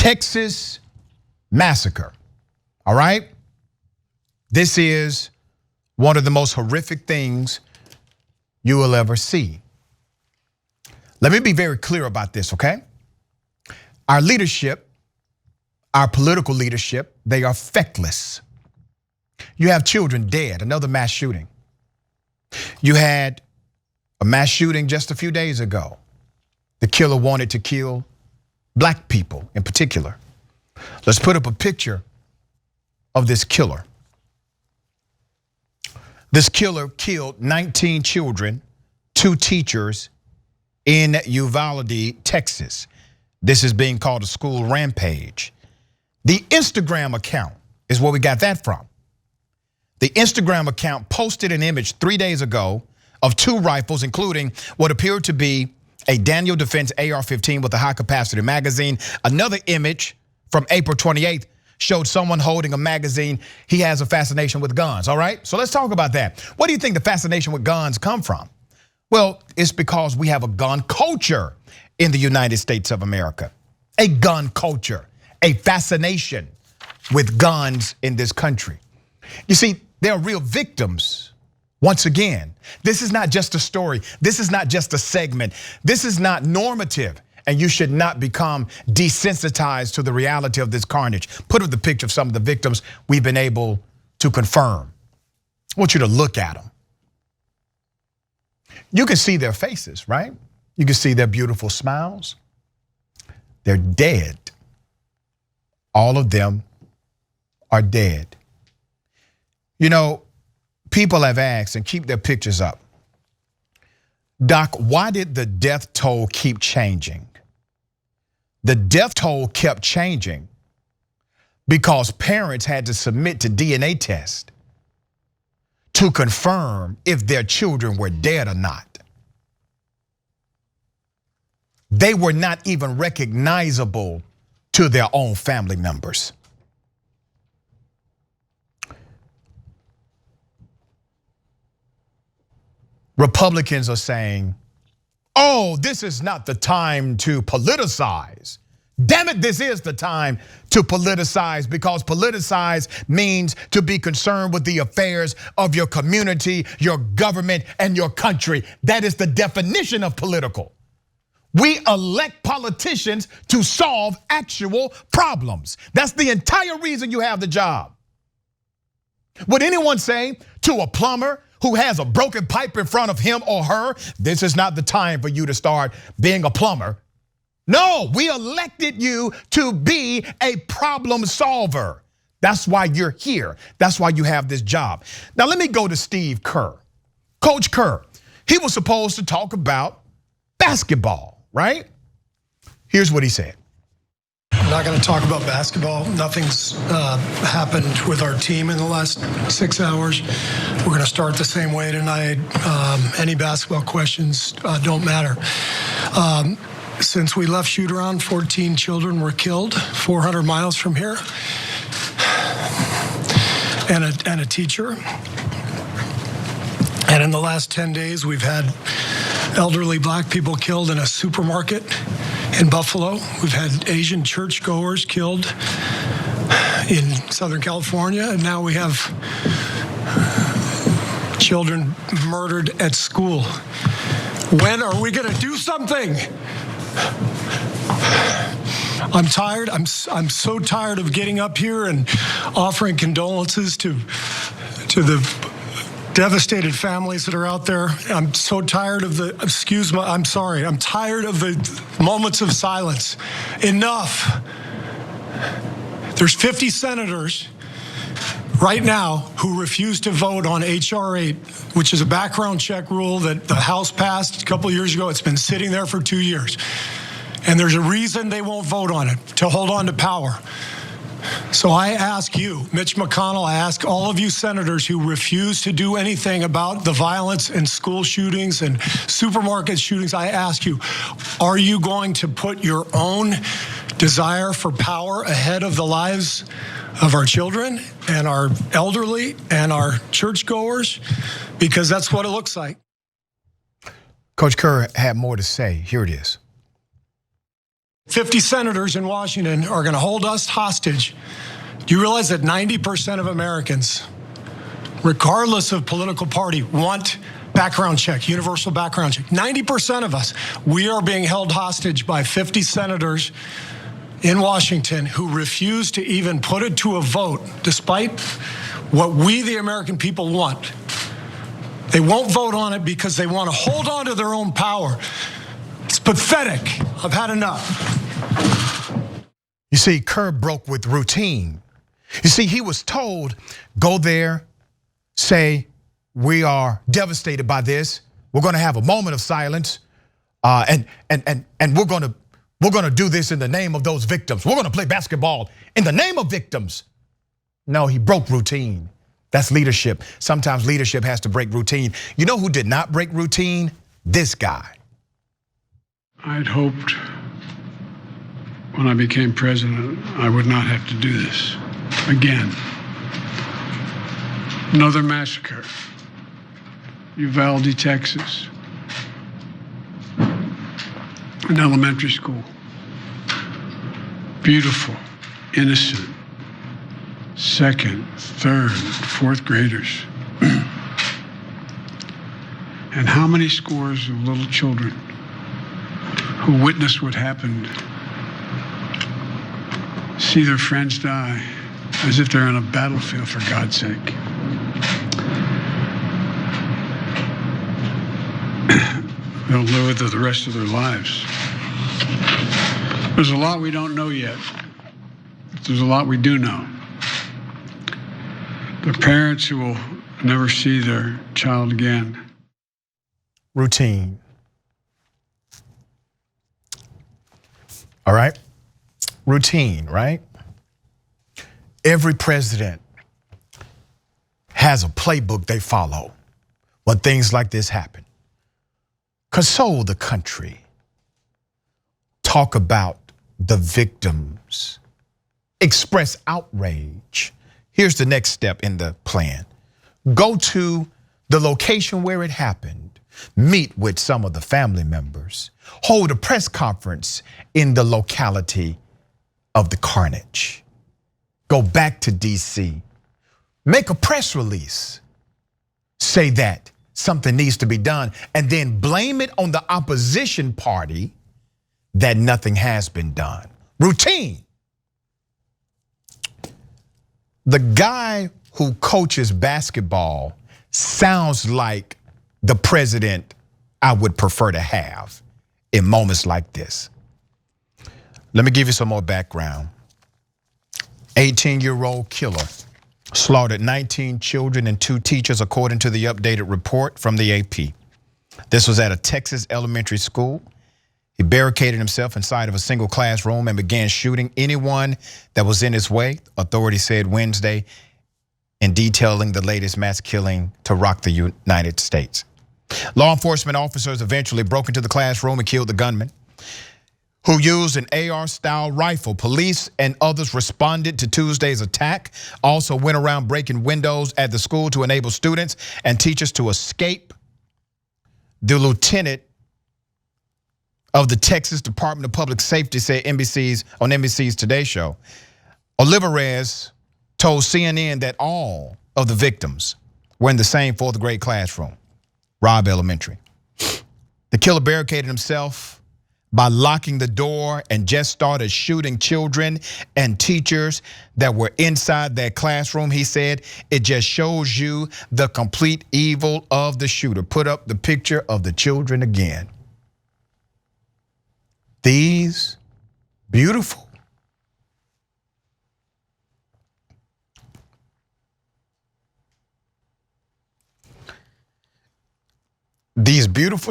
Texas massacre, all right? This is one of the most horrific things you will ever see. Let me be very clear about this, okay? Our leadership, our political leadership, they are feckless. You have children dead, another mass shooting. You had a mass shooting just a few days ago. The killer wanted to kill black people in particular. Let's put up a picture of this killer. This killer killed 19 children, 2 teachers in Uvalde, Texas. This is being called a school rampage. The Instagram account is where we got that from. The Instagram account posted an image 3 days ago of 2 rifles, including what appeared to be a Daniel Defense AR-15 with a high-capacity magazine. Another image from April 28th showed someone holding a magazine. He has a fascination with guns, all right? So let's talk about that. What do you think the fascination with guns come from? Well, it's because we have a gun culture in the United States of America. A gun culture, a fascination with guns in this country. You see, there are real victims. Once again, this is not just a story. This is not just a segment. This is not normative, and you should not become desensitized to the reality of this carnage. Put up the picture of some of the victims we've been able to confirm. I want you to look at them. You can see their faces, right? You can see their beautiful smiles. They're dead. All of them are dead. You know, people have asked, and keep their pictures up, Doc, why did the death toll keep changing? The death toll kept changing because parents had to submit to DNA tests to confirm if their children were dead or not. They were not even recognizable to their own family members. Republicans are saying, oh, this is not the time to politicize. Damn it, this is the time to politicize, because politicize means to be concerned with the affairs of your community, your government, and your country. That is the definition of political. We elect politicians to solve actual problems. That's the entire reason you have the job. Would anyone say to a plumber who has a broken pipe in front of him or her, this is not the time for you to start being a plumber? No, we elected you to be a problem solver. That's why you're here. That's why you have this job. Now let me go to Steve Kerr. Coach Kerr, he was supposed to talk about basketball, right? Here's what he said. I'm not going to talk about basketball. Nothing's happened with our team in the last 6 hours. We're going to start the same way tonight. Any basketball questions don't matter. Since we left shoot-around, 14 children were killed 400 miles from here, and a teacher. And in the last 10 days, we've had elderly black people killed in a supermarket in Buffalo. We've had Asian churchgoers killed in Southern California, and now we have children murdered at school. When are we going to do something? I'm tired. I'm so tired of getting up here and offering condolences to the devastated families that are out there. I'm so tired of I'm tired of the moments of silence. Enough. There's 50 senators right now who refuse to vote on H.R. 8, which is a background check rule that the House passed a couple of years ago. It's been sitting there for 2 years. And there's a reason they won't vote on it, to hold on to power. So I ask you, Mitch McConnell, I ask all of you senators who refuse to do anything about the violence and school shootings and supermarket shootings, I ask you, are you going to put your own desire for power ahead of the lives of our children and our elderly and our churchgoers? Because that's what it looks like. Coach Kerr had more to say. Here it is. 50 senators in Washington are going to hold us hostage. Do you realize that 90% of Americans, regardless of political party, want background check, universal background check? 90% of us, we are being held hostage by 50 senators in Washington who refuse to even put it to a vote, despite what we, the American people, want. They won't vote on it because they want to hold on to their own power. It's pathetic. I've had enough. You see, Kerr broke with routine. You see, he was told, go there, say, we are devastated by this. We're going to have a moment of silence, and we're going to do this in the name of those victims. We're going to play basketball in the name of victims. No, he broke routine. That's leadership. Sometimes leadership has to break routine. You know who did not break routine? This guy. I'd hoped when I became president, I would not have to do this again. Another massacre. Uvalde, Texas. An elementary school. Beautiful, innocent, second, third, fourth graders. And how many scores of little children who witnessed what happened see their friends die as if they're on a battlefield, for God's sake. They'll live with it the rest of their lives. There's a lot we don't know yet. There's a lot we do know. The parents who will never see their child again. Routine. All right? Routine, right? Every president has a playbook they follow when things like this happen. Console the country. Talk about the victims. Express outrage. Here's the next step in the plan. Go to the location where it happened. Meet with some of the family members. Hold a press conference in the locality of the carnage. Go back to DC. Make a press release. Say that something needs to be done, and then blame it on the opposition party that nothing has been done. Routine. The guy who coaches basketball sounds like the president I would prefer to have in moments like this. Let me give you some more background. 18-year-old killer slaughtered 19 children and 2 teachers, according to the updated report from the AP. This was at a Texas elementary school. He barricaded himself inside of a single classroom and began shooting anyone that was in his way, authorities said Wednesday, in detailing the latest mass killing to rock the United States. Law enforcement officers eventually broke into the classroom and killed the gunman, who used an AR-style rifle. Police and others responded to Tuesday's attack, also went around breaking windows at the school to enable students and teachers to escape. The lieutenant of the Texas Department of Public Safety said on NBC's Today Show, Olivares told CNN that all of the victims were in the same 4th grade classroom, Robb Elementary. The killer barricaded himself by locking the door and just started shooting children and teachers that were inside that classroom. He said, it just shows you the complete evil of the shooter. Put up the picture of the children again. These beautiful,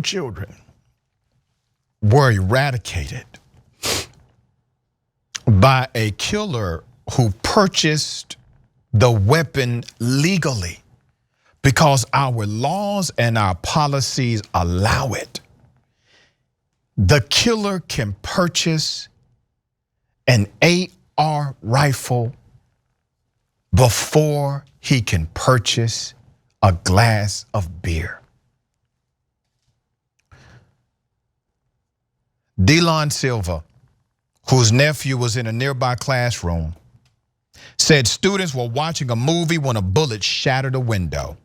children were eradicated by a killer who purchased the weapon legally because our laws and our policies allow it. The killer can purchase an AR rifle before he can purchase a glass of beer. Delon Silva whose nephew was in a nearby classroom, said students were watching a movie when a bullet shattered a window.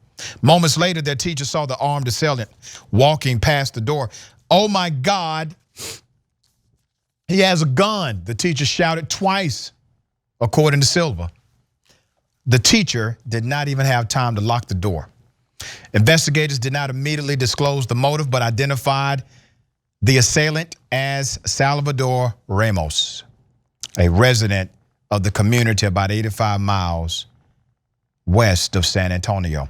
Moments later, their teacher saw the armed assailant walking past the door. "Oh my God, he has a gun," the teacher shouted twice, according to Silva. The teacher did not even have time to lock the door. Investigators did not immediately disclose the motive, but identified the assailant as Salvador Ramos, a resident of the community about 85 miles west of San Antonio.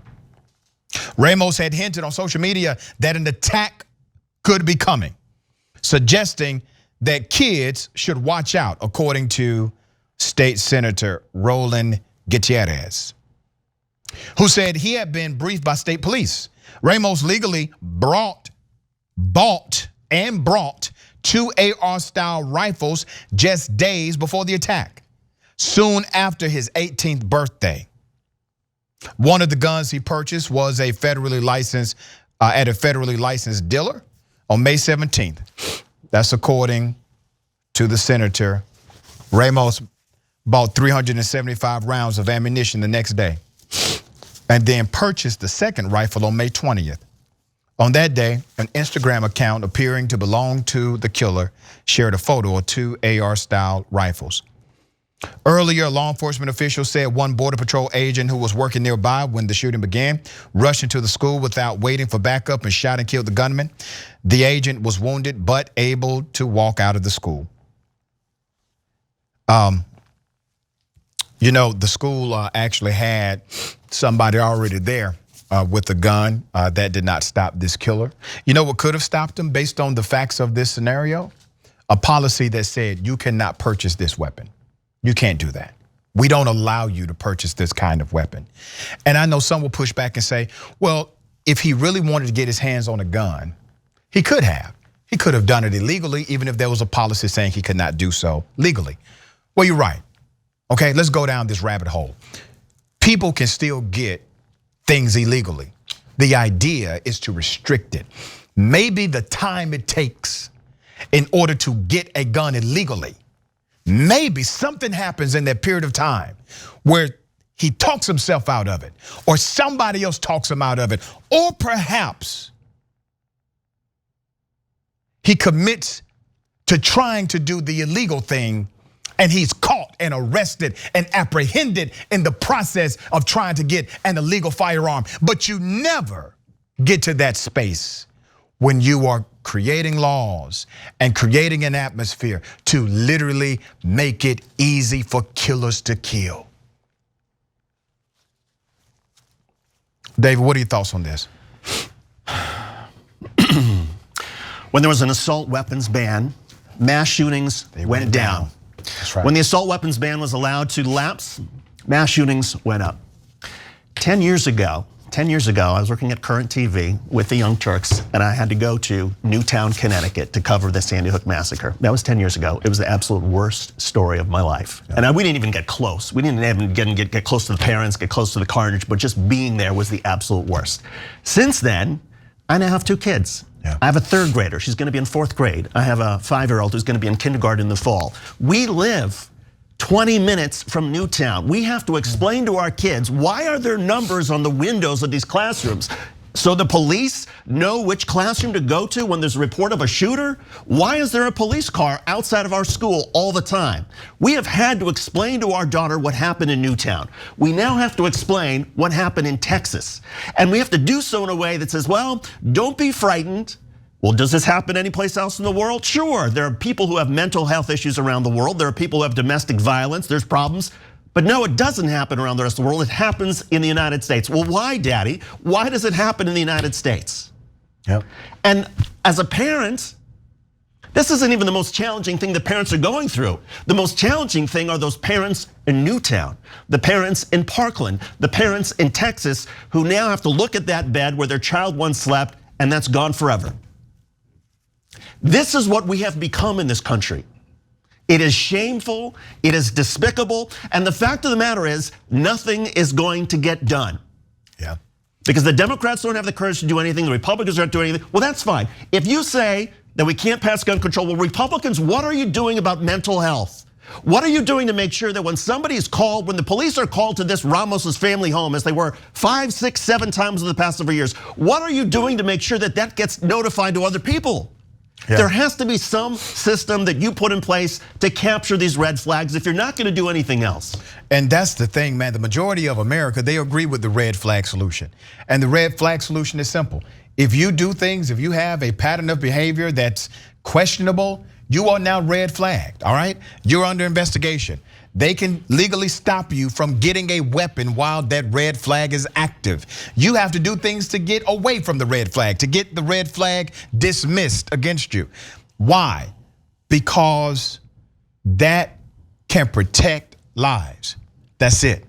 Ramos had hinted on social media that an attack could be coming, suggesting that kids should watch out, according to State Senator Roland Gutierrez, who said he had been briefed by state police. Ramos legally bought and brought 2 AR-style rifles just days before the attack, soon after his 18th birthday. One of the guns he purchased was at a federally licensed dealer on May 17th. That's according to the senator. Ramos bought 375 rounds of ammunition the next day and then purchased the second rifle on May 20th. On that day, an Instagram account appearing to belong to the killer shared a photo of 2 AR-style rifles. Earlier, law enforcement officials said one Border Patrol agent who was working nearby when the shooting began rushed into the school without waiting for backup and shot and killed the gunman. The agent was wounded but able to walk out of the school. You know, the school actually had somebody already there with a gun. That did not stop this killer. You know what could have stopped him based on the facts of this scenario? A policy that said you cannot purchase this weapon. You can't do that. We don't allow you to purchase this kind of weapon. And I know some will push back and say, well, if he really wanted to get his hands on a gun, he could have. He could have done it illegally, even if there was a policy saying he could not do so legally. Well, you're right. Okay, let's go down this rabbit hole. People can still get things illegally. The idea is to restrict it. Maybe the time it takes in order to get a gun illegally, maybe something happens in that period of time where he talks himself out of it, or somebody else talks him out of it, or perhaps he commits to trying to do the illegal thing and he's caught and arrested and apprehended in the process of trying to get an illegal firearm. But you never get to that space when you are creating laws and creating an atmosphere to literally make it easy for killers to kill. David, what are your thoughts on this? When there was an assault weapons ban, mass shootings went down. That's right. When the assault weapons ban was allowed to lapse, mass shootings went up. 10 years ago, I was working at Current TV with the Young Turks, and I had to go to Newtown, Connecticut to cover the Sandy Hook massacre. That was 10 years ago. It was the absolute worst story of my life. Yeah. And we didn't even get close. We didn't even get close to the parents, get close to the carnage, but just being there was the absolute worst. Since then, I now have 2 kids. Yeah. I have a 3rd grader, she's gonna be in 4th grade. I have a 5-year-old who's gonna be in kindergarten in the fall. We live 20 minutes from Newtown. We have to explain to our kids, why are there numbers on the windows of these classrooms? So the police know which classroom to go to when there's a report of a shooter? Why is there a police car outside of our school all the time? We have had to explain to our daughter what happened in Newtown. We now have to explain what happened in Texas. And we have to do so in a way that says, well, don't be frightened. Well, does this happen anyplace else in the world? Sure, there are people who have mental health issues around the world. There are people who have domestic violence, there's problems. But no, it doesn't happen around the rest of the world. It happens in the United States. Well, why, Daddy? Why does it happen in the United States? Yep. And as a parent, this isn't even the most challenging thing the parents are going through. The most challenging thing are those parents in Newtown, the parents in Parkland, the parents in Texas who now have to look at that bed where their child once slept and that's gone forever. This is what we have become in this country. It is shameful, it is despicable, and the fact of the matter is, nothing is going to get done. Yeah. Because the Democrats don't have the courage to do anything, the Republicans aren't doing anything, well, that's fine. If you say that we can't pass gun control. Well, Republicans, what are you doing about mental health? What are you doing to make sure that when somebody is called, when the police are called to this Ramos's family home, as they were 5, 6, 7 times in the past several years, what are you doing to make sure that that gets notified to other people? Yeah. There has to be some system that you put in place to capture these red flags if you're not going to do anything else. And that's the thing, man. The majority of America, they agree with the red flag solution. And the red flag solution is simple. If you do things, if you have a pattern of behavior that's questionable, you are now red flagged, all right? You're under investigation. They can legally stop you from getting a weapon while that red flag is active. You have to do things to get away from the red flag, to get the red flag dismissed against you. Why? Because that can protect lives. That's it.